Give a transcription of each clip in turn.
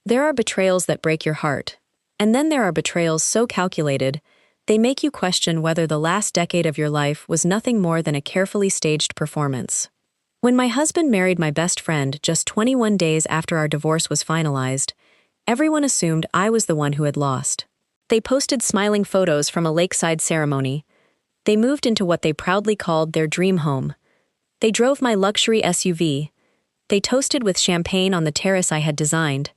There are betrayals that break your heart. And then there are betrayals so calculated, they make you question whether the last decade of your life was nothing more than a carefully staged performance. When my husband married my best friend just 21 days after our divorce was finalized, everyone assumed I was the one who had lost. They posted smiling photos from a lakeside ceremony. They moved into what they proudly called their dream home. They drove my luxury SUV. They toasted with champagne on the terrace I had designed.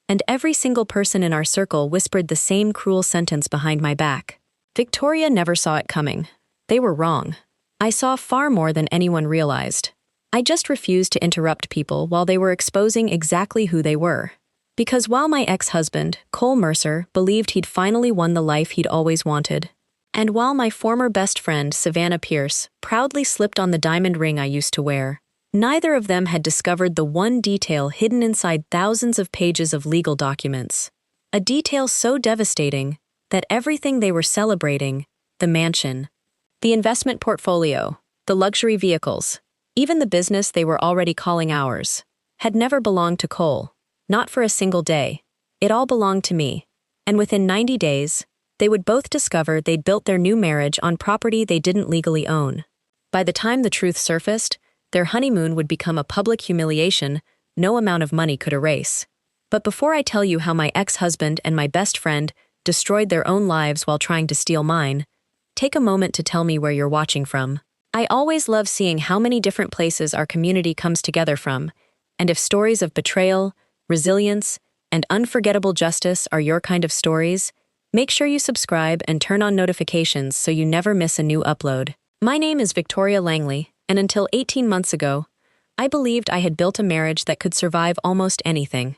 And every single person in our circle whispered the same cruel sentence behind my back. Victoria never saw it coming. They were wrong. I saw far more than anyone realized. I just refused to interrupt people while they were exposing exactly who they were. Because while my ex-husband, Cole Mercer, believed he'd finally won the life he'd always wanted, and while my former best friend, Savannah Pierce, proudly slipped on the diamond ring I used to wear, neither of them had discovered the one detail hidden inside thousands of pages of legal documents. A detail so devastating that everything they were celebrating, the mansion, the investment portfolio, the luxury vehicles, even the business they were already calling ours, had never belonged to Cole. Not for a single day. It all belonged to me. And within 90 days, they would both discover they'd built their new marriage on property they didn't legally own. By the time the truth surfaced, their honeymoon would become a public humiliation no amount of money could erase. But before I tell you how my ex-husband and my best friend destroyed their own lives while trying to steal mine, take a moment to tell me where you're watching from. I always love seeing how many different places our community comes together from, and if stories of betrayal, resilience, and unforgettable justice are your kind of stories, make sure you subscribe and turn on notifications so you never miss a new upload. My name is Victoria Langley, and until 18 months ago, I believed I had built a marriage that could survive almost anything.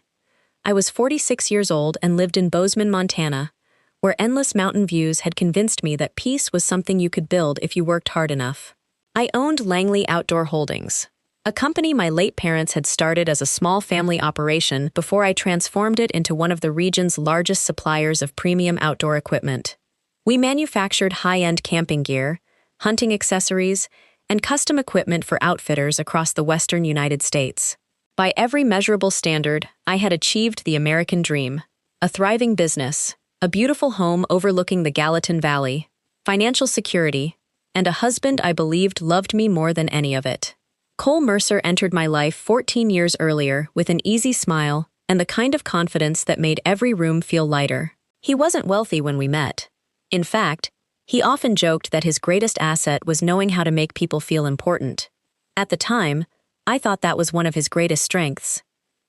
I was 46 years old and lived in Bozeman, Montana, where endless mountain views had convinced me that peace was something you could build if you worked hard enough. I owned Langley Outdoor Holdings, a company my late parents had started as a small family operation before I transformed it into one of the region's largest suppliers of premium outdoor equipment. We manufactured high-end camping gear, hunting accessories, and custom equipment for outfitters across the western United States. By every measurable standard, I had achieved the American dream: a thriving business, a beautiful home overlooking the Gallatin Valley, financial security, and a husband I believed loved me more than any of it. Cole Mercer entered my life 14 years earlier with an easy smile and the kind of confidence that made every room feel lighter. He wasn't wealthy when we met. In fact, he often joked that his greatest asset was knowing how to make people feel important. At the time, I thought that was one of his greatest strengths.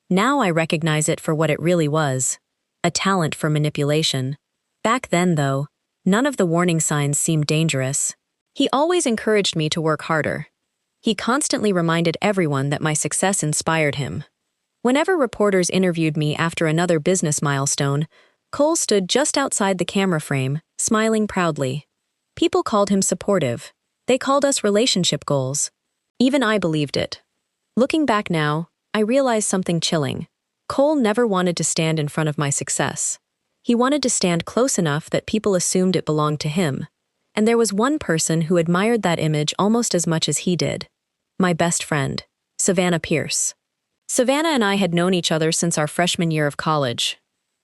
Now I recognize it for what it really was: a talent for manipulation. Back then, though, none of the warning signs seemed dangerous. He always encouraged me to work harder. He constantly reminded everyone that my success inspired him. Whenever reporters interviewed me after another business milestone, Cole stood just outside the camera frame, smiling proudly. People called him supportive. They called us relationship goals. Even I believed it. Looking back now, I realized something chilling. Cole never wanted to stand in front of my success. He wanted to stand close enough that people assumed it belonged to him. And there was one person who admired that image almost as much as he did. My best friend, Savannah Pierce. Savannah and I had known each other since our freshman year of college.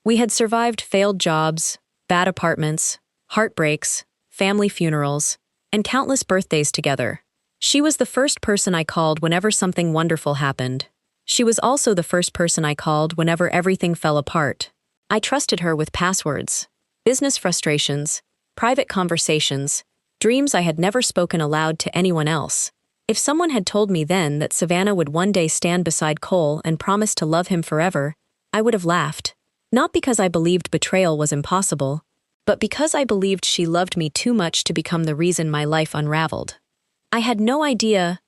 We had survived failed jobs, bad apartments, heartbreaks, family funerals, and countless birthdays together. She was the first person I called whenever something wonderful happened. She was also the first person I called whenever everything fell apart. I trusted her with passwords, business frustrations, private conversations, dreams I had never spoken aloud to anyone else. If someone had told me then that Savannah would one day stand beside Cole and promise to love him forever, I would have laughed. Not because I believed betrayal was impossible, but because I believed she loved me too much to become the reason my life unraveled. I had no idea.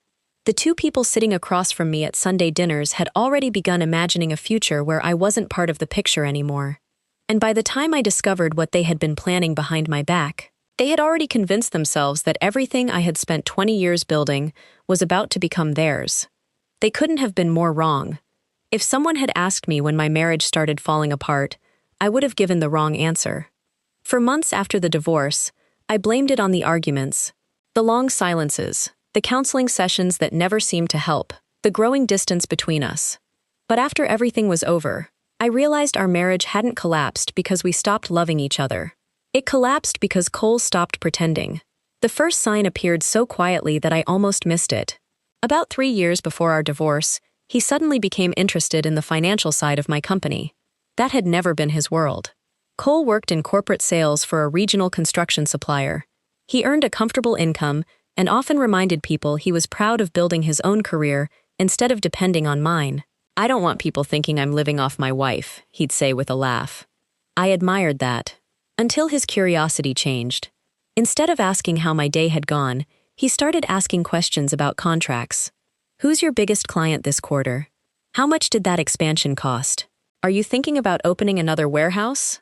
The two people sitting across from me at Sunday dinners had already begun imagining a future where I wasn't part of the picture anymore. And by the time I discovered what they had been planning behind my back, they had already convinced themselves that everything I had spent 20 years building was about to become theirs. They couldn't have been more wrong. If someone had asked me when my marriage started falling apart, I would have given the wrong answer. For months after the divorce, I blamed it on the arguments, the long silences, the counseling sessions that never seemed to help, the growing distance between us. But after everything was over, I realized our marriage hadn't collapsed because we stopped loving each other. It collapsed because Cole stopped pretending. The first sign appeared so quietly that I almost missed it. About 3 years before our divorce, he suddenly became interested in the financial side of my company. That had never been his world. Cole worked in corporate sales for a regional construction supplier. He earned a comfortable income and often reminded people he was proud of building his own career instead of depending on mine. "I don't want people thinking I'm living off my wife," he'd say with a laugh. I admired that. Until his curiosity changed. Instead of asking how my day had gone, he started asking questions about contracts. "Who's your biggest client this quarter? How much did that expansion cost? Are you thinking about opening another warehouse?"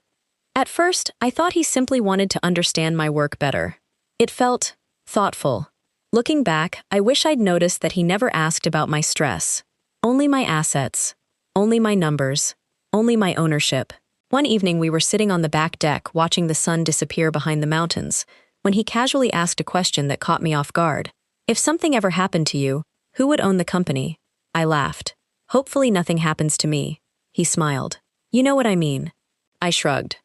At first, I thought he simply wanted to understand my work better. It felt thoughtful. Looking back, I wish I'd noticed that he never asked about my stress. Only my assets. Only my numbers. Only my ownership. One evening we were sitting on the back deck watching the sun disappear behind the mountains, when he casually asked a question that caught me off guard. "If something ever happened to you, who would own the company?" I laughed. "Hopefully nothing happens to me." He smiled. "You know what I mean." I shrugged.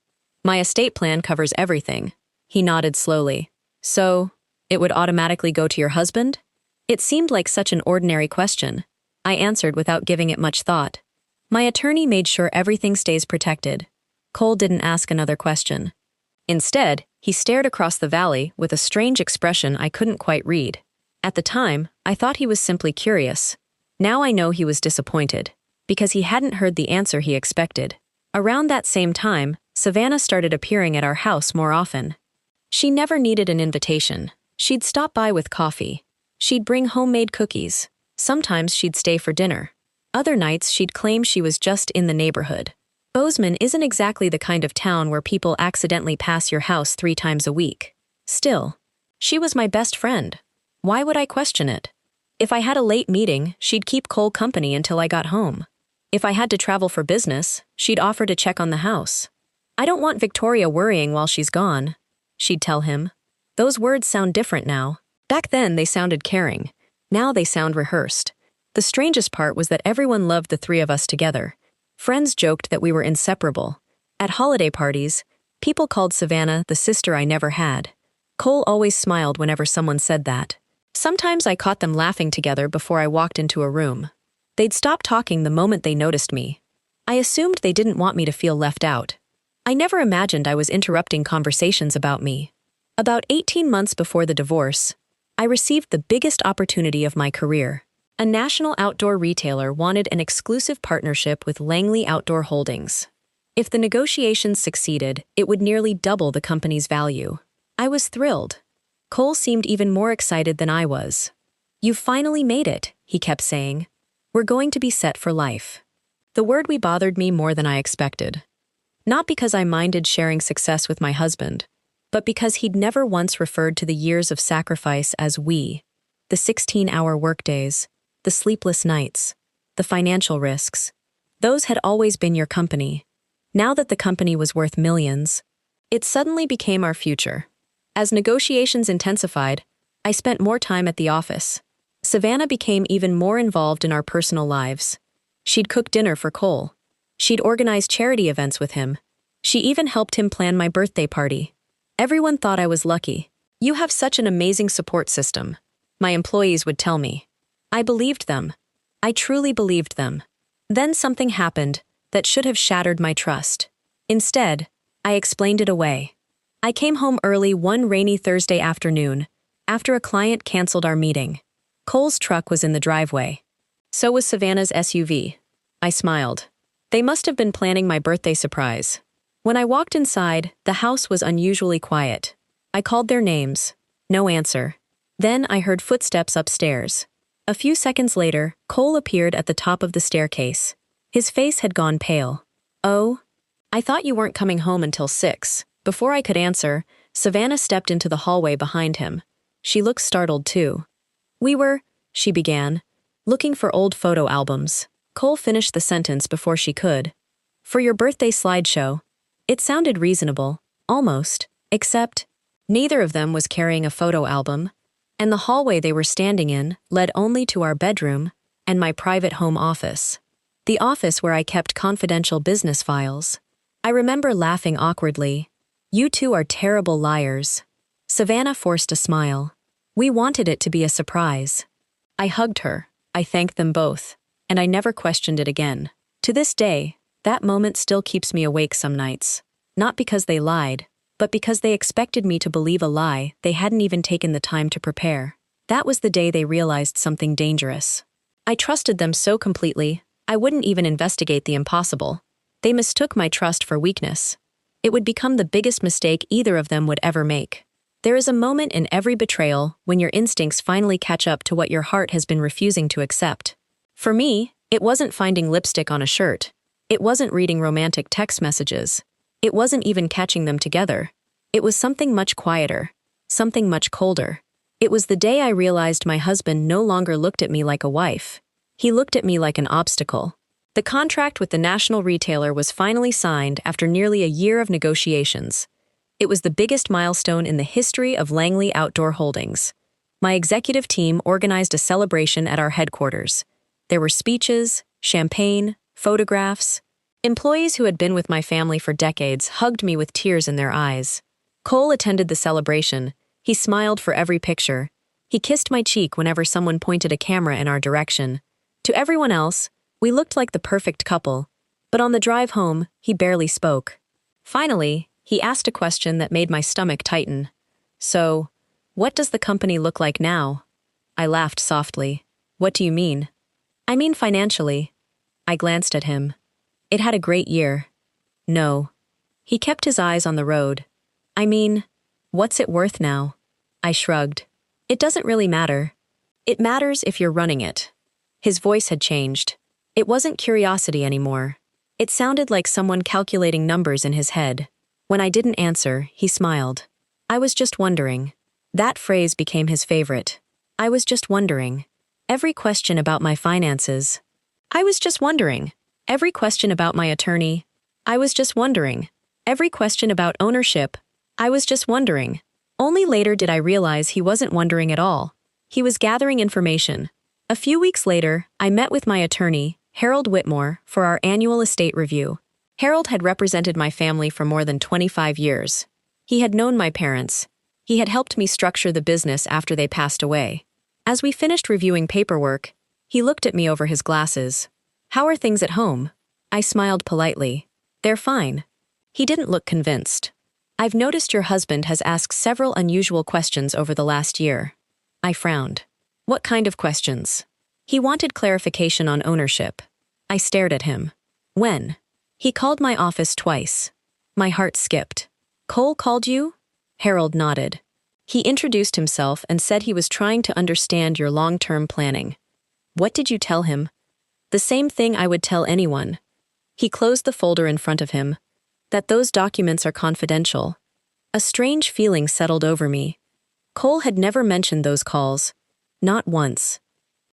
"My estate plan covers everything." He nodded slowly. "So, it would automatically go to your husband?" It seemed like such an ordinary question. I answered without giving it much thought. "My attorney made sure everything stays protected." Cole didn't ask another question. Instead, he stared across the valley with a strange expression I couldn't quite read. At the time, I thought he was simply curious. Now I know he was disappointed, because he hadn't heard the answer he expected. Around that same time, Savannah started appearing at our house more often. She never needed an invitation. She'd stop by with coffee. She'd bring homemade cookies. Sometimes she'd stay for dinner. Other nights she'd claim she was just in the neighborhood. Bozeman isn't exactly the kind of town where people accidentally pass your house 3 times a week. Still, she was my best friend. Why would I question it? If I had a late meeting, she'd keep Cole company until I got home. If I had to travel for business, she'd offer to check on the house. "I don't want Victoria worrying while she's gone," she'd tell him. Those words sound different now. Back then they sounded caring. Now they sound rehearsed. The strangest part was that everyone loved the 3 of us together. Friends joked that we were inseparable. At holiday parties, people called Savannah the sister I never had. Cole always smiled whenever someone said that. Sometimes I caught them laughing together before I walked into a room. They'd stop talking the moment they noticed me. I assumed they didn't want me to feel left out. I never imagined I was interrupting conversations about me. About 18 months before the divorce, I received the biggest opportunity of my career. A national outdoor retailer wanted an exclusive partnership with Langley Outdoor Holdings. If the negotiations succeeded, it would nearly double the company's value. I was thrilled. Cole seemed even more excited than I was. "You've finally made it," he kept saying. "We're going to be set for life." The word "we" bothered me more than I expected. Not because I minded sharing success with my husband, but because he'd never once referred to the years of sacrifice as "we." The 16-hour workdays, the sleepless nights, the financial risks. Those had always been your company. Now that the company was worth millions, it suddenly became our future. As negotiations intensified, I spent more time at the office. Savannah became even more involved in our personal lives. She'd cook dinner for Cole. She'd organize charity events with him. She even helped him plan my birthday party. Everyone thought I was lucky. "You have such an amazing support system," my employees would tell me. I believed them. I truly believed them. Then something happened that should have shattered my trust. Instead, I explained it away. I came home early one rainy Thursday afternoon, after a client canceled our meeting. Cole's truck was in the driveway. So was Savannah's SUV. I smiled. They must have been planning my birthday surprise. When I walked inside, the house was unusually quiet. I called their names. No answer. Then I heard footsteps upstairs. A few seconds later, Cole appeared at the top of the staircase. His face had gone pale. "Oh? I thought you weren't coming home until 6. Before I could answer, Savannah stepped into the hallway behind him. She looked startled too. "We were," she began, "looking for old photo albums." Cole finished the sentence before she could. "For your birthday slideshow." It sounded reasonable, almost, except neither of them was carrying a photo album, and the hallway they were standing in led only to our bedroom and my private home office. the office where I kept confidential business files. I remember laughing awkwardly. "You two are terrible liars." Savannah forced a smile. "We wanted it to be a surprise." I hugged her. I thanked them both, and I never questioned it again. To this day, that moment still keeps me awake some nights. Not because they lied, but because they expected me to believe a lie they hadn't even taken the time to prepare. That was the day they realized something dangerous. I trusted them so completely, I wouldn't even investigate the impossible. They mistook my trust for weakness. It would become the biggest mistake either of them would ever make. There is a moment in every betrayal when your instincts finally catch up to what your heart has been refusing to accept. For me, it wasn't finding lipstick on a shirt. It wasn't reading romantic text messages. It wasn't even catching them together. It was something much quieter, something much colder. It was the day I realized my husband no longer looked at me like a wife. He looked at me like an obstacle. The contract with the national retailer was finally signed after nearly a year of negotiations. It was the biggest milestone in the history of Langley Outdoor Holdings. My executive team organized a celebration at our headquarters. There were speeches, champagne, photographs. Employees who had been with my family for decades hugged me with tears in their eyes. Cole attended the celebration. He smiled for every picture. He kissed my cheek whenever someone pointed a camera in our direction. To everyone else, we looked like the perfect couple, but on the drive home, he barely spoke. Finally, he asked a question that made my stomach tighten. "So, what does the company look like now?" I laughed softly. "What do you mean?" "I mean financially." I glanced at him. "It had a great year." "No." He kept his eyes on the road. "I mean, what's it worth now?" I shrugged. "It doesn't really matter. It matters if you're running it." His voice had changed. It wasn't curiosity anymore. It sounded like someone calculating numbers in his head. When I didn't answer, he smiled. "I was just wondering." That phrase became his favorite. "I was just wondering." Every question about my finances. "I was just wondering." Every question about my attorney. "I was just wondering." Every question about ownership. "I was just wondering." Only later did I realize he wasn't wondering at all. He was gathering information. A few weeks later, I met with my attorney, Harold Whitmore, for our annual estate review. Harold had represented my family for more than 25 years. He had known my parents. He had helped me structure the business after they passed away. As we finished reviewing paperwork, he looked at me over his glasses. "How are things at home?" I smiled politely. "They're fine." He didn't look convinced. "I've noticed your husband has asked several unusual questions over the last year." I frowned. "What kind of questions?" He wanted clarification on ownership. I stared at him. "When?" He called my office twice. My heart skipped. "Cole called you?" Harold nodded. He introduced himself and said he was trying to understand your long-term planning. "What did you tell him?" "The same thing I would tell anyone." He closed the folder in front of him. "That those documents are confidential." A strange feeling settled over me. Cole had never mentioned those calls. Not once.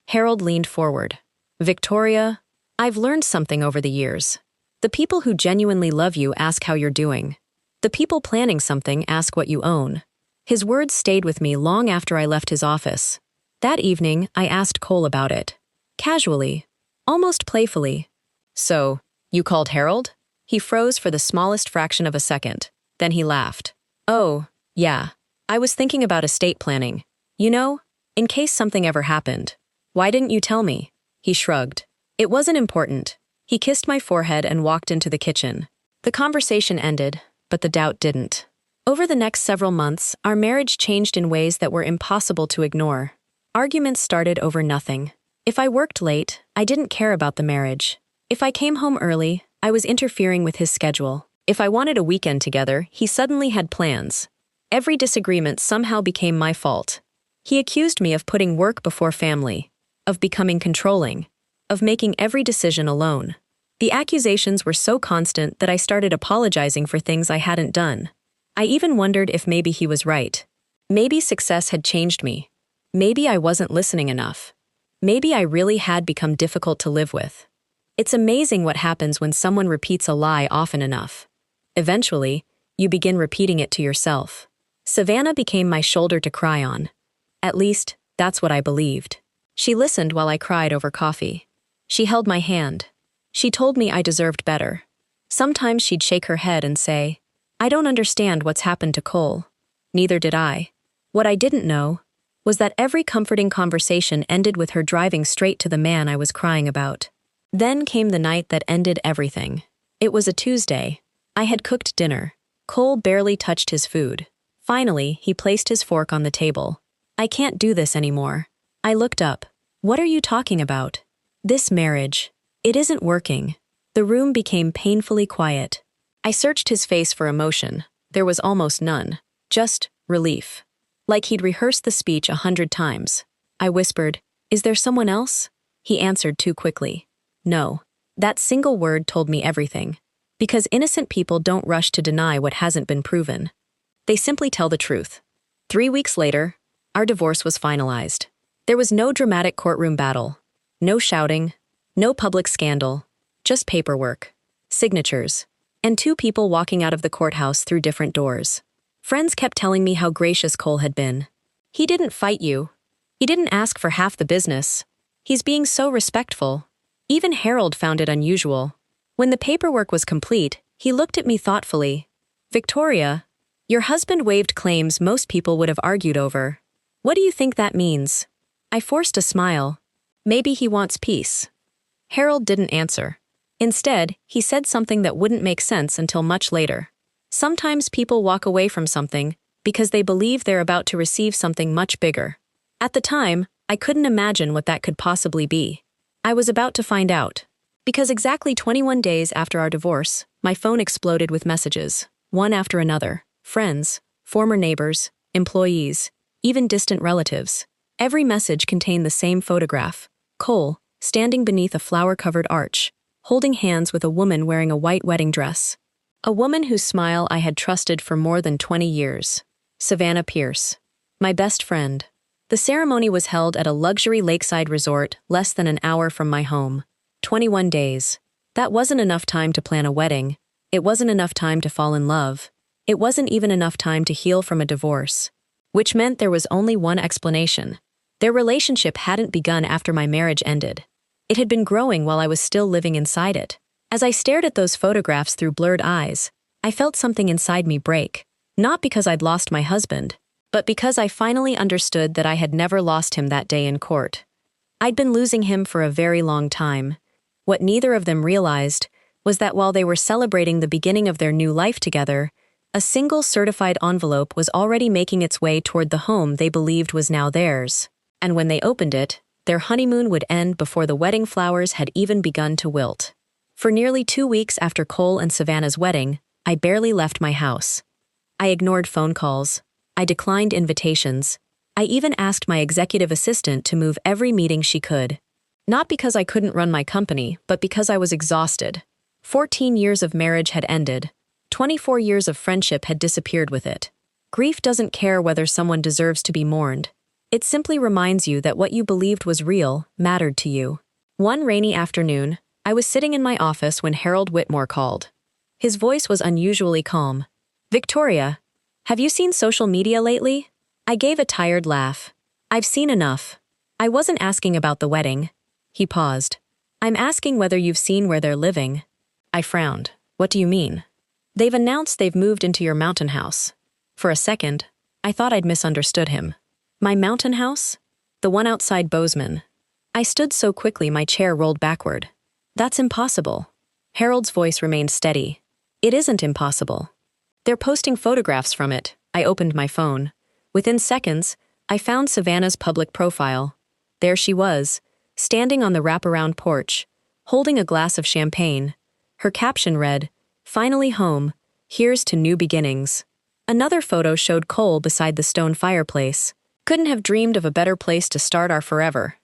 Harold leaned forward. "Victoria, I've learned something over the years. The people who genuinely love you ask how you're doing. The people planning something ask what you own." His words stayed with me long after I left his office. That evening, I asked Cole about it. Casually. Almost playfully. "So, you called Harold?" He froze for the smallest fraction of a second. Then he laughed. "Oh, yeah. I was thinking about estate planning. You know, in case something ever happened. Why didn't you tell me?" He shrugged. "It wasn't important." He kissed my forehead and walked into the kitchen. The conversation ended, but the doubt didn't. Over the next several months, our marriage changed in ways that were impossible to ignore. Arguments started over nothing. If I worked late, I didn't care about the marriage. If I came home early, I was interfering with his schedule. If I wanted a weekend together, he suddenly had plans. Every disagreement somehow became my fault. He accused me of putting work before family, of becoming controlling, of making every decision alone. The accusations were so constant that I started apologizing for things I hadn't done. I even wondered if maybe he was right. Maybe success had changed me. Maybe I wasn't listening enough. Maybe I really had become difficult to live with. It's amazing what happens when someone repeats a lie often enough. Eventually, you begin repeating it to yourself. Savannah became my shoulder to cry on. At least, that's what I believed. She listened while I cried over coffee. She held my hand. She told me I deserved better. Sometimes she'd shake her head and say, "I don't understand what's happened to Cole." Neither did I. What I didn't know was that every comforting conversation ended with her driving straight to the man I was crying about. Then came the night that ended everything. It was a Tuesday. I had cooked dinner. Cole barely touched his food. Finally, he placed his fork on the table. "I can't do this anymore." I looked up. "What are you talking about?" "This marriage. It isn't working." The room became painfully quiet. I searched his face for emotion. There was almost none. Just relief. Like he'd rehearsed the speech 100 times. I whispered, "Is there someone else?" He answered too quickly. "No." That single word told me everything. Because innocent people don't rush to deny what hasn't been proven. They simply tell the truth. 3 weeks later, our divorce was finalized. There was no dramatic courtroom battle. No shouting. No public scandal. Just paperwork. Signatures. And 2 people walking out of the courthouse through different doors. Friends kept telling me how gracious Cole had been. "He didn't fight you. He didn't ask for half the business. He's being so respectful." Even Harold found it unusual. When the paperwork was complete, he looked at me thoughtfully. "Victoria, your husband waived claims most people would have argued over. What do you think that means?" I forced a smile. "Maybe he wants peace." Harold didn't answer. Instead, he said something that wouldn't make sense until much later. Sometimes people walk away from something because they believe they're about to receive something much bigger. At the time, I couldn't imagine what that could possibly be. I was about to find out. Because exactly 21 days after our divorce, my phone exploded with messages, one after another. Friends, former neighbors, employees, even distant relatives. Every message contained the same photograph. Cole, standing beneath a flower-covered arch, holding hands with a woman wearing a white wedding dress. A woman whose smile I had trusted for more than 20 years. Savannah Pierce. My best friend. The ceremony was held at a luxury lakeside resort less than an hour from my home. 21 days. That wasn't enough time to plan a wedding. It wasn't enough time to fall in love. It wasn't even enough time to heal from a divorce. Which meant there was only one explanation. Their relationship hadn't begun after my marriage ended. It had been growing while I was still living inside it. As I stared at those photographs through blurred eyes, I felt something inside me break. Not because I'd lost my husband, but because I finally understood that I had never lost him that day in court. I'd been losing him for a very long time. What neither of them realized was that while they were celebrating the beginning of their new life together, a single certified envelope was already making its way toward the home they believed was now theirs. And when they opened it, their honeymoon would end before the wedding flowers had even begun to wilt. For nearly 2 weeks after Cole and Savannah's wedding, I barely left my house. I ignored phone calls. I declined invitations. I even asked my executive assistant to move every meeting she could. Not because I couldn't run my company, but because I was exhausted. 14 years of marriage had ended. 24 years of friendship had disappeared with it. Grief doesn't care whether someone deserves to be mourned. It simply reminds you that what you believed was real mattered to you. One rainy afternoon, I was sitting in my office when Harold Whitmore called. His voice was unusually calm. "Victoria, have you seen social media lately?" I gave a tired laugh. "I've seen enough. I wasn't asking about the wedding." He paused. "I'm asking whether you've seen where they're living." I frowned. "What do you mean?" "They've announced they've moved into your mountain house." For a second, I thought I'd misunderstood him. My mountain house? The one outside Bozeman. I stood so quickly my chair rolled backward. "That's impossible." Harold's voice remained steady. "It isn't impossible. They're posting photographs from it." I opened my phone. Within seconds, I found Savannah's public profile. There she was, standing on the wraparound porch, holding a glass of champagne. Her caption read, "Finally home, here's to new beginnings." Another photo showed Cole beside the stone fireplace. Couldn't have dreamed of a better place to start our forever.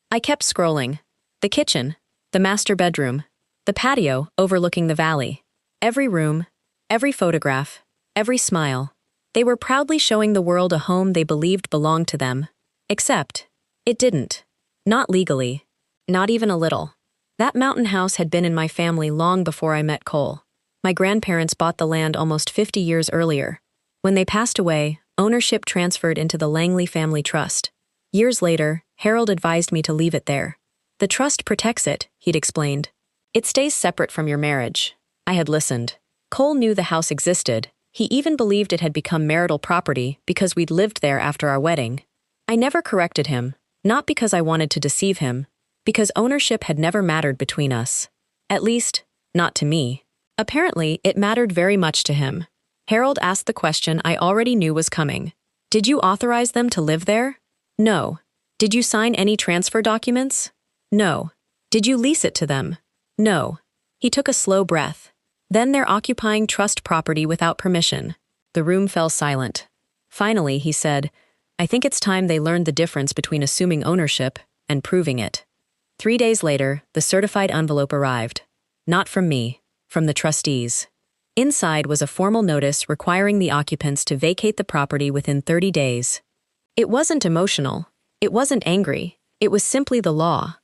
I kept scrolling. The kitchen, the master bedroom, the patio overlooking the valley. Every room, every photograph, every smile. They were proudly showing the world a home they believed belonged to them. Except, it didn't. Not legally. Not even a little. That mountain house had been in my family long before I met Cole. My grandparents bought the land almost 50 years earlier. When they passed away, ownership transferred into the Langley Family Trust. Years later, Harold advised me to leave it there. "The trust protects it," he'd explained. It stays separate from your marriage. I had listened. Cole knew the house existed. He even believed it had become marital property because we'd lived there after our wedding. I never corrected him, not because I wanted to deceive him, because ownership had never mattered between us. At least, not to me. Apparently, it mattered very much to him. Harold asked the question I already knew was coming. Did you authorize them to live there? No. Did you sign any transfer documents? No. Did you lease it to them? No. He took a slow breath. Then they're occupying trust property without permission. The room fell silent. Finally, he said, I think it's time they learned the difference between assuming ownership and proving it. 3 days later, the certified envelope arrived. Not from me, from the trustees. Inside was a formal notice requiring the occupants to vacate the property within 30 days. It wasn't emotional. It wasn't angry. It was simply the law.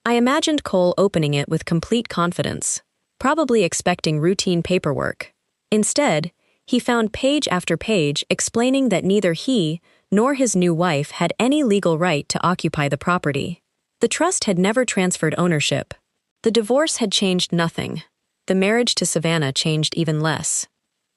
I imagined Cole opening it with complete confidence, probably expecting routine paperwork. Instead, he found page after page explaining that neither he nor his new wife had any legal right to occupy the property. The trust had never transferred ownership. The divorce had changed nothing. The marriage to Savannah changed even less.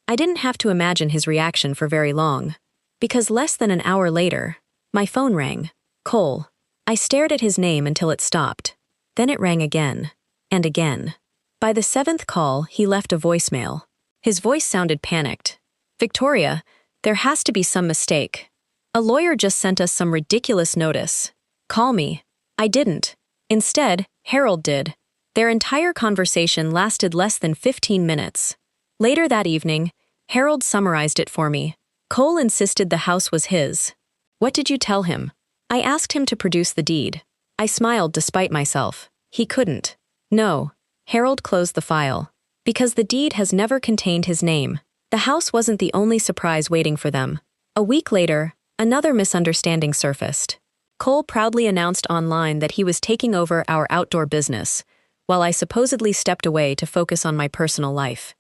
I didn't have to imagine his reaction for very long, because less than an hour later, my phone rang. Cole. I stared at his name until it stopped. Then it rang again, and again. By the 7th call, he left a voicemail. His voice sounded panicked. Victoria, there has to be some mistake. A lawyer just sent us some ridiculous notice. Call me. I didn't. Instead, Harold did. Their entire conversation lasted less than 15 minutes. Later that evening, Harold summarized it for me. Cole insisted the house was his. What did you tell him? I asked him to produce the deed. I smiled despite myself. He couldn't. No. Harold closed the file. Because the deed has never contained his name. The house wasn't the only surprise waiting for them. A week later, another misunderstanding surfaced. Cole proudly announced online that he was taking over our outdoor business, while I supposedly stepped away to focus on my personal life.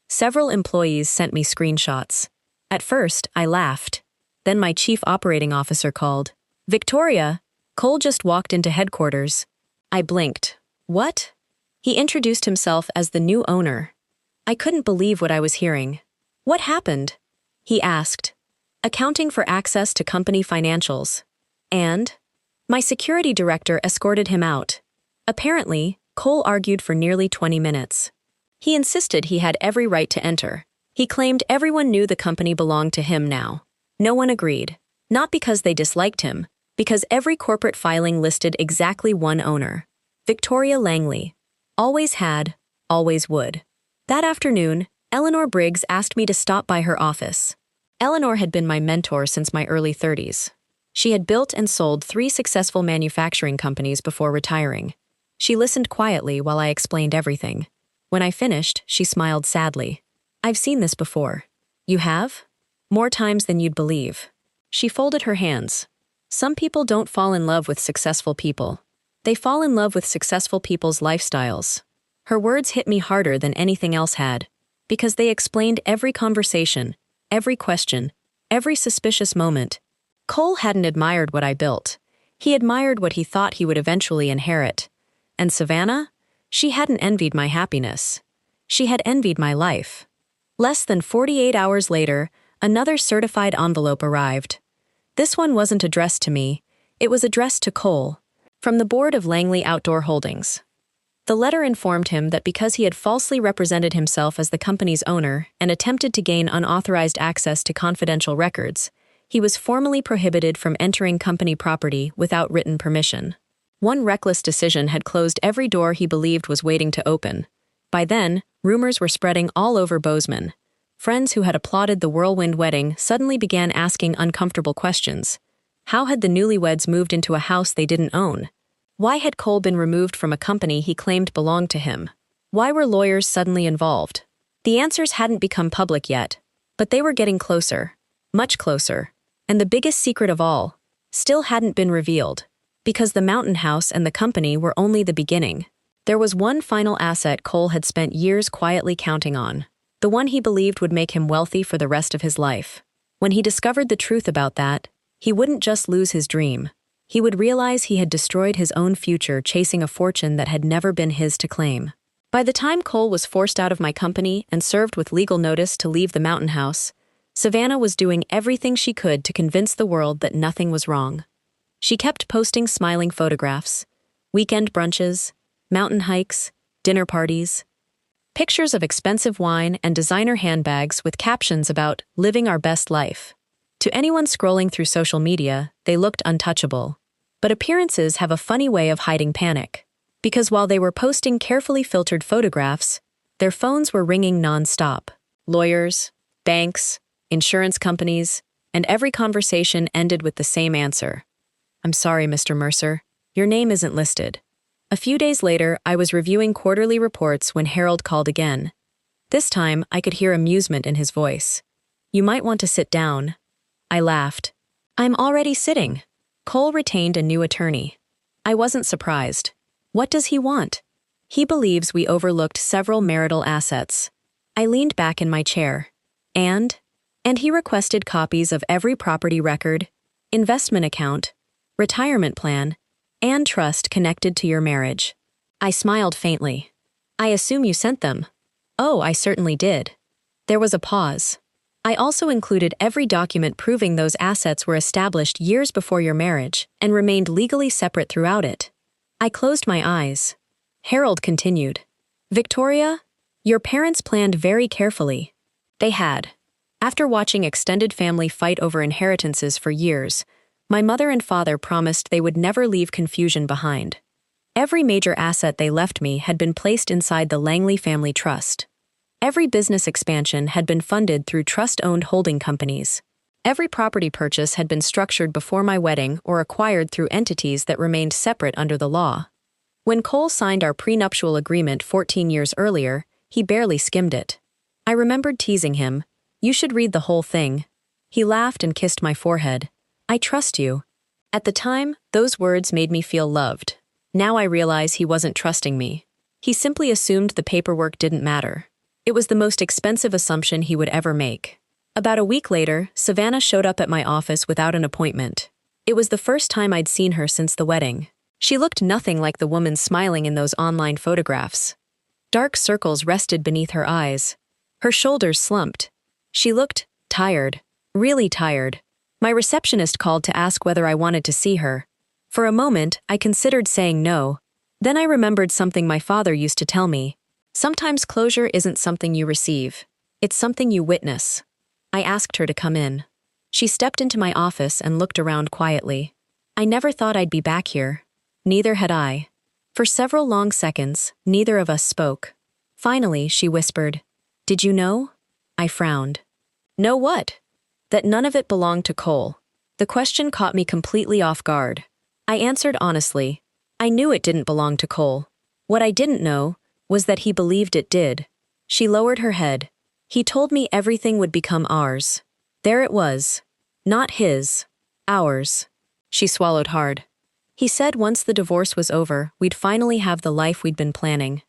Several employees sent me screenshots. At first, I laughed. Then my chief operating officer called. Victoria, Cole just walked into headquarters. I blinked. What? He introduced himself as the new owner. I couldn't believe what I was hearing. What happened? He asked. Accounting for access to company financials. And? My security director escorted him out. Apparently, Cole argued for nearly 20 minutes. He insisted he had every right to enter. He claimed everyone knew the company belonged to him now. No one agreed. Not because they disliked him, because every corporate filing listed exactly one owner. Victoria Langley. Always had, always would. That afternoon, Eleanor Briggs asked me to stop by her office. Eleanor had been my mentor since my early 30s. She had built and sold 3 successful manufacturing companies before retiring. She listened quietly while I explained everything. When I finished, she smiled sadly. I've seen this before. You have? More times than you'd believe. She folded her hands. Some people don't fall in love with successful people. They fall in love with successful people's lifestyles. Her words hit me harder than anything else had, because they explained every conversation, every question, every suspicious moment. Cole hadn't admired what I built. He admired what he thought he would eventually inherit. And Savannah? She hadn't envied my happiness. She had envied my life. Less than 48 hours later, another certified envelope arrived. This one wasn't addressed to me. It was addressed to Cole, from the board of Langley Outdoor Holdings. The letter informed him that because he had falsely represented himself as the company's owner and attempted to gain unauthorized access to confidential records, he was formally prohibited from entering company property without written permission. One reckless decision had closed every door he believed was waiting to open. By then, rumors were spreading all over Bozeman. Friends who had applauded the whirlwind wedding suddenly began asking uncomfortable questions. How had the newlyweds moved into a house they didn't own? Why had Cole been removed from a company he claimed belonged to him? Why were lawyers suddenly involved? The answers hadn't become public yet, but they were getting closer, much closer. And the biggest secret of all, still hadn't been revealed, because the mountain house and the company were only the beginning. There was one final asset Cole had spent years quietly counting on, the one he believed would make him wealthy for the rest of his life. When he discovered the truth about that, he wouldn't just lose his dream. He would realize he had destroyed his own future chasing a fortune that had never been his to claim. By the time Cole was forced out of my company and served with legal notice to leave the mountain house, Savannah was doing everything she could to convince the world that nothing was wrong. She kept posting smiling photographs, weekend brunches, mountain hikes, dinner parties, pictures of expensive wine and designer handbags with captions about living our best life. To anyone scrolling through social media, they looked untouchable. But appearances have a funny way of hiding panic. Because while they were posting carefully filtered photographs, their phones were ringing non-stop. Lawyers, banks, insurance companies, and every conversation ended with the same answer. "I'm sorry, Mr. Mercer. Your name isn't listed." A few days later, I was reviewing quarterly reports when Harold called again. This time, I could hear amusement in his voice. "You might want to sit down." I laughed. "I'm already sitting." Cole retained a new attorney. I wasn't surprised. What does he want? He believes we overlooked several marital assets. I leaned back in my chair. And he requested copies of every property record, investment account, retirement plan, and trust connected to your marriage. I smiled faintly. "I assume you sent them." "Oh, I certainly did." There was a pause. "I also included every document proving those assets were established years before your marriage and remained legally separate throughout it." I closed my eyes. Harold continued. "Victoria, your parents planned very carefully." They had. After watching extended family fight over inheritances for years, my mother and father promised they would never leave confusion behind. Every major asset they left me had been placed inside the Langley Family Trust. Every business expansion had been funded through trust-owned holding companies. Every property purchase had been structured before my wedding or acquired through entities that remained separate under the law. When Cole signed our prenuptial agreement 14 years earlier, he barely skimmed it. I remembered teasing him, "You should read the whole thing." He laughed and kissed my forehead. "I trust you." At the time, those words made me feel loved. Now I realize he wasn't trusting me. He simply assumed the paperwork didn't matter. It was the most expensive assumption he would ever make. About a week later, Savannah showed up at my office without an appointment. It was the first time I'd seen her since the wedding. She looked nothing like the woman smiling in those online photographs. Dark circles rested beneath her eyes. Her shoulders slumped. She looked tired, really tired. My receptionist called to ask whether I wanted to see her. For a moment, I considered saying no. Then I remembered something my father used to tell me. Sometimes closure isn't something you receive. It's something you witness. I asked her to come in. She stepped into my office and looked around quietly. I never thought I'd be back here. Neither had I. For several long seconds, neither of us spoke. Finally, she whispered, "Did you know?" I frowned. "Know what?" "That none of it belonged to Cole." The question caught me completely off guard. I answered honestly. I knew it didn't belong to Cole. What I didn't know was that he believed it did. She lowered her head. "He told me everything would become ours." There it was. Not his. Ours. She swallowed hard. "He said once the divorce was over, we'd finally have the life we'd been planning."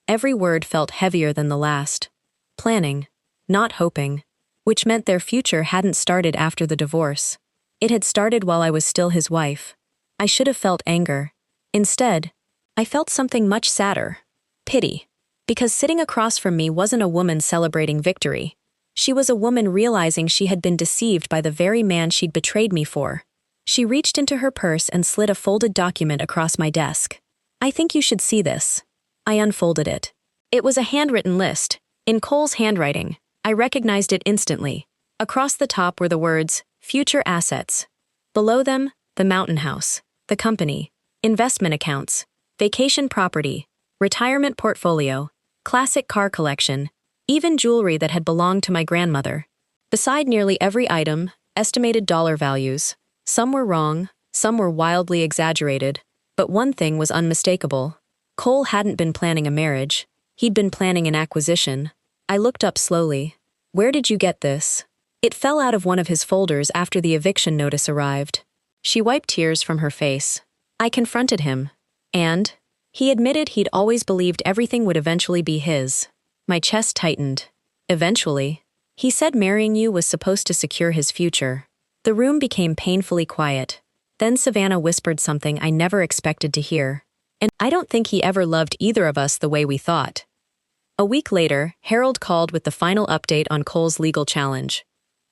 Every word felt heavier than the last. Planning. Not hoping. Which meant their future hadn't started after the divorce. It had started while I was still his wife. I should have felt anger. Instead, I felt something much sadder. Pity. Because sitting across from me wasn't a woman celebrating victory. She was a woman realizing she had been deceived by the very man she'd betrayed me for. She reached into her purse and slid a folded document across my desk. "I think you should see this." I unfolded it. It was a handwritten list. In Cole's handwriting, I recognized it instantly. Across the top were the words, "Future assets." Below them, the mountain house, the company, investment accounts, vacation property, retirement portfolio, classic car collection, even jewelry that had belonged to my grandmother. Beside nearly every item, estimated dollar values. Some were wrong, some were wildly exaggerated, but one thing was unmistakable. Cole hadn't been planning a marriage. He'd been planning an acquisition. I looked up slowly. "Where did you get this?" It fell out of one of his folders after the eviction notice arrived. She wiped tears from her face. I confronted him. And he admitted he'd always believed everything would eventually be his. My chest tightened. Eventually. He said marrying you was supposed to secure his future. The room became painfully quiet. Then Savannah whispered something I never expected to hear. "And I don't think he ever loved either of us the way we thought." A week later, Harold called with the final update on Cole's legal challenge.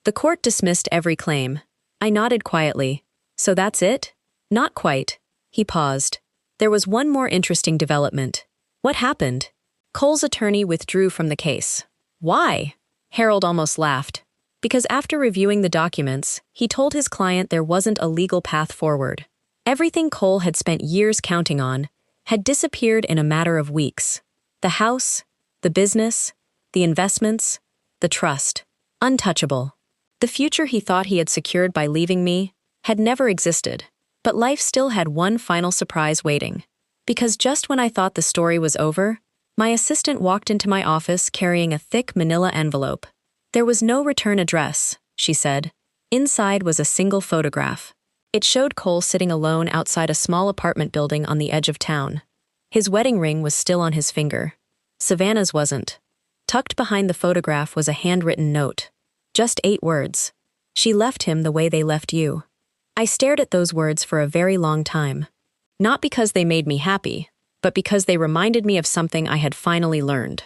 The court dismissed every claim. I nodded quietly. So that's it? Not quite. He paused. There was one more interesting development. What happened? Cole's attorney withdrew from the case. Why? Harold almost laughed. Because after reviewing the documents, he told his client there wasn't a legal path forward. Everything Cole had spent years counting on had disappeared in a matter of weeks. The house, the business, the investments, the trust. Untouchable. The future he thought he had secured by leaving me had never existed. But life still had one final surprise waiting. Because just when I thought the story was over, my assistant walked into my office carrying a thick manila envelope. There was no return address, she said. Inside was a single photograph. It showed Cole sitting alone outside a small apartment building on the edge of town. His wedding ring was still on his finger. Savannah's wasn't. Tucked behind the photograph was a handwritten note. Just 8 words. She left him the way they left you. I stared at those words for a very long time. Not because they made me happy, but because they reminded me of something I had finally learned.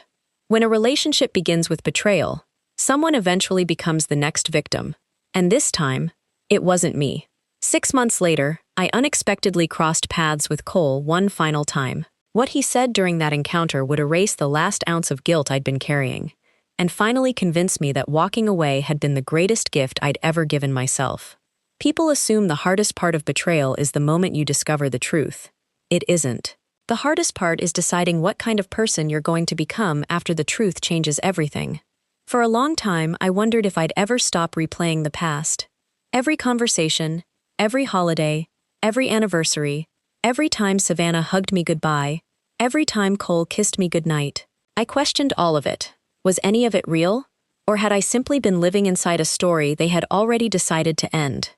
When a relationship begins with betrayal, someone eventually becomes the next victim. And this time, it wasn't me. 6 months later, I unexpectedly crossed paths with Cole one final time. What he said during that encounter would erase the last ounce of guilt I'd been carrying, and finally convince me that walking away had been the greatest gift I'd ever given myself. People assume the hardest part of betrayal is the moment you discover the truth. It isn't. The hardest part is deciding what kind of person you're going to become after the truth changes everything. For a long time, I wondered if I'd ever stop replaying the past. Every conversation, every holiday, every anniversary, every time Savannah hugged me goodbye, every time Cole kissed me goodnight. I questioned all of it. Was any of it real? Or had I simply been living inside a story they had already decided to end?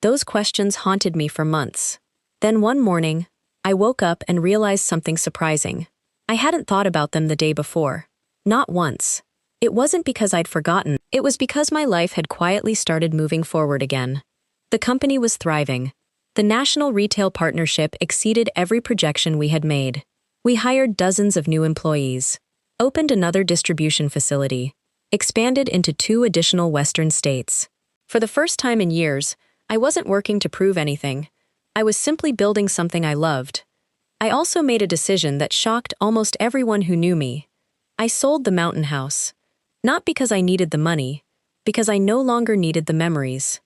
Those questions haunted me for months. Then one morning, I woke up and realized something surprising. I hadn't thought about them the day before. Not once. It wasn't because I'd forgotten. It was because my life had quietly started moving forward again. The company was thriving. The national retail partnership exceeded every projection we had made. We hired dozens of new employees, opened another distribution facility, expanded into 2 additional Western states. For the first time in years, I wasn't working to prove anything. I was simply building something I loved. I also made a decision that shocked almost everyone who knew me. I sold the mountain house. Not because I needed the money, because I no longer needed the memories.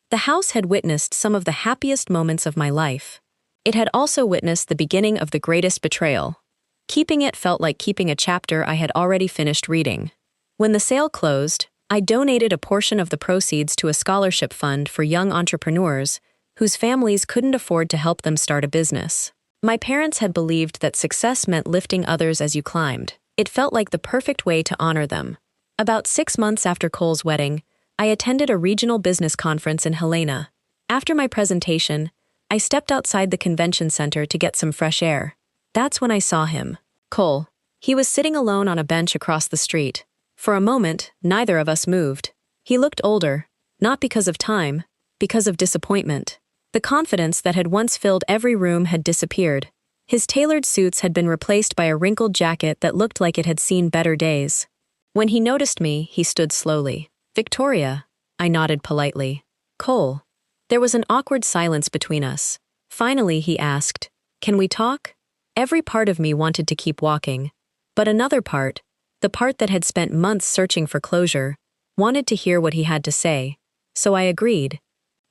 The house had witnessed some of the happiest moments of my life. It had also witnessed the beginning of the greatest betrayal. Keeping it felt like keeping a chapter I had already finished reading. When the sale closed, I donated a portion of the proceeds to a scholarship fund for young entrepreneurs whose families couldn't afford to help them start a business. My parents had believed that success meant lifting others as you climbed. It felt like the perfect way to honor them. About 6 months after Cole's wedding, I attended a regional business conference in Helena. After my presentation, I stepped outside the convention center to get some fresh air. That's when I saw him. Cole. He was sitting alone on a bench across the street. For a moment, neither of us moved. He looked older, not because of time, because of disappointment. The confidence that had once filled every room had disappeared. His tailored suits had been replaced by a wrinkled jacket that looked like it had seen better days. When he noticed me, he stood slowly. Victoria, I nodded politely. Cole. There was an awkward silence between us. Finally, he asked, "Can we talk?" Every part of me wanted to keep walking. But another part, the part that had spent months searching for closure, wanted to hear what he had to say. So I agreed.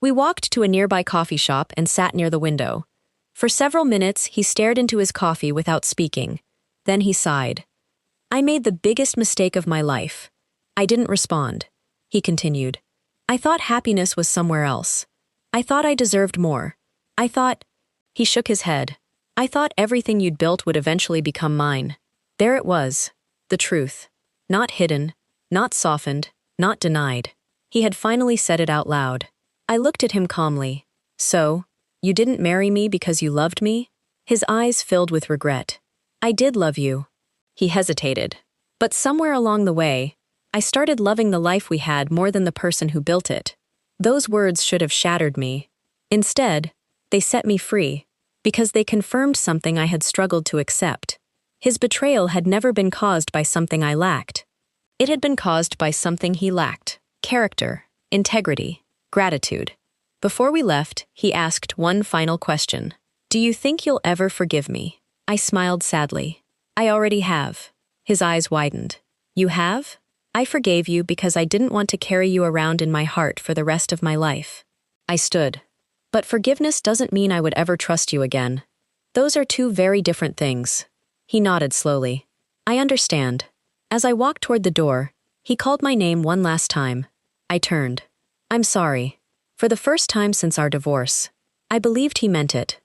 We walked to a nearby coffee shop and sat near the window. For several minutes, he stared into his coffee without speaking. Then he sighed. I made the biggest mistake of my life. I didn't respond. He continued. I thought happiness was somewhere else. I thought I deserved more. I thought... He shook his head. I thought everything you'd built would eventually become mine. There it was. The truth. Not hidden, not softened, not denied. He had finally said it out loud. I looked at him calmly. So, you didn't marry me because you loved me? His eyes filled with regret. I did love you. He hesitated. But somewhere along the way, I started loving the life we had more than the person who built it. Those words should have shattered me. Instead, they set me free, because they confirmed something I had struggled to accept. His betrayal had never been caused by something I lacked. It had been caused by something he lacked: character, integrity, gratitude. Before we left, he asked one final question. "Do you think you'll ever forgive me?" I smiled sadly. "I already have." His eyes widened. "You have?" "I forgave you because I didn't want to carry you around in my heart for the rest of my life." I stood. "But forgiveness doesn't mean I would ever trust you again. Those are two very different things." He nodded slowly. "I understand." As I walked toward the door, he called my name one last time. I turned. "I'm sorry." For the first time since our divorce, I believed he meant it.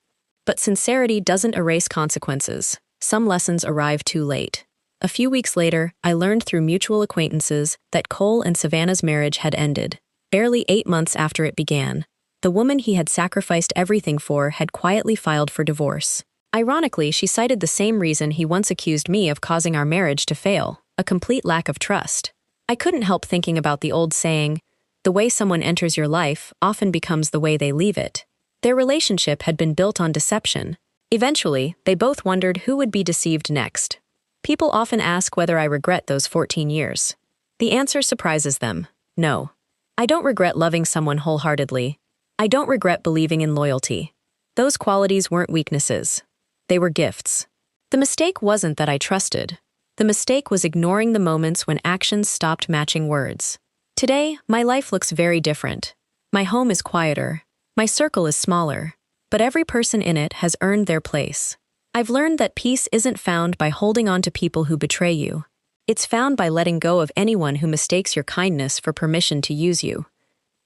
But sincerity doesn't erase consequences. Some lessons arrive too late. A few weeks later, I learned through mutual acquaintances that Cole and Savannah's marriage had ended. Barely 8 months after it began, the woman he had sacrificed everything for had quietly filed for divorce. Ironically, she cited the same reason he once accused me of causing our marriage to fail: a complete lack of trust. I couldn't help thinking about the old saying, "The way someone enters your life often becomes the way they leave it." Their relationship had been built on deception. Eventually, they both wondered who would be deceived next. People often ask whether I regret those 14 years. The answer surprises them: no. I don't regret loving someone wholeheartedly. I don't regret believing in loyalty. Those qualities weren't weaknesses. They were gifts. The mistake wasn't that I trusted. The mistake was ignoring the moments when actions stopped matching words. Today, my life looks very different. My home is quieter. My circle is smaller. But every person in it has earned their place. I've learned that peace isn't found by holding on to people who betray you. It's found by letting go of anyone who mistakes your kindness for permission to use you.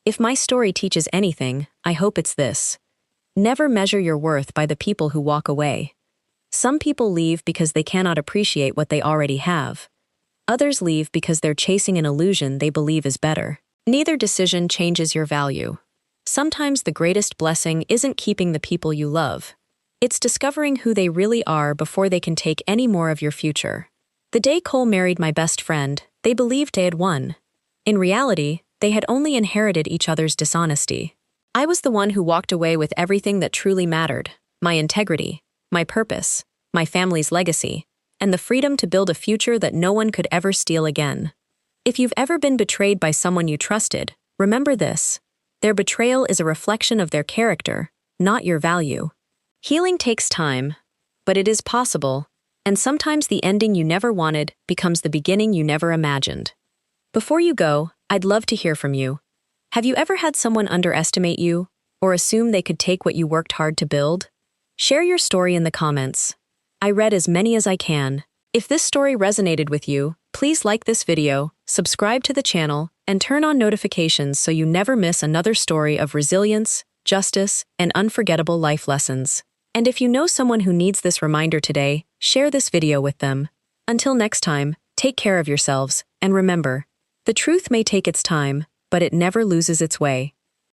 If my story teaches anything, I hope it's this: never measure your worth by the people who walk away. Some people leave because they cannot appreciate what they already have. Others leave because they're chasing an illusion they believe is better. Neither decision changes your value. Sometimes the greatest blessing isn't keeping the people you love. It's discovering who they really are before they can take any more of your future. The day Cole married my best friend, they believed they had won. In reality, they had only inherited each other's dishonesty. I was the one who walked away with everything that truly mattered: my integrity, my purpose, my family's legacy, and the freedom to build a future that no one could ever steal again. If you've ever been betrayed by someone you trusted, remember this: their betrayal is a reflection of their character, not your value. Healing takes time, but it is possible, and sometimes the ending you never wanted becomes the beginning you never imagined. Before you go, I'd love to hear from you. Have you ever had someone underestimate you, or assume they could take what you worked hard to build? Share your story in the comments. I read as many as I can. If this story resonated with you, please like this video, subscribe to the channel, and turn on notifications so you never miss another story of resilience, justice, and unforgettable life lessons. And if you know someone who needs this reminder today, share this video with them. Until next time, take care of yourselves, and remember, the truth may take its time, but it never loses its way.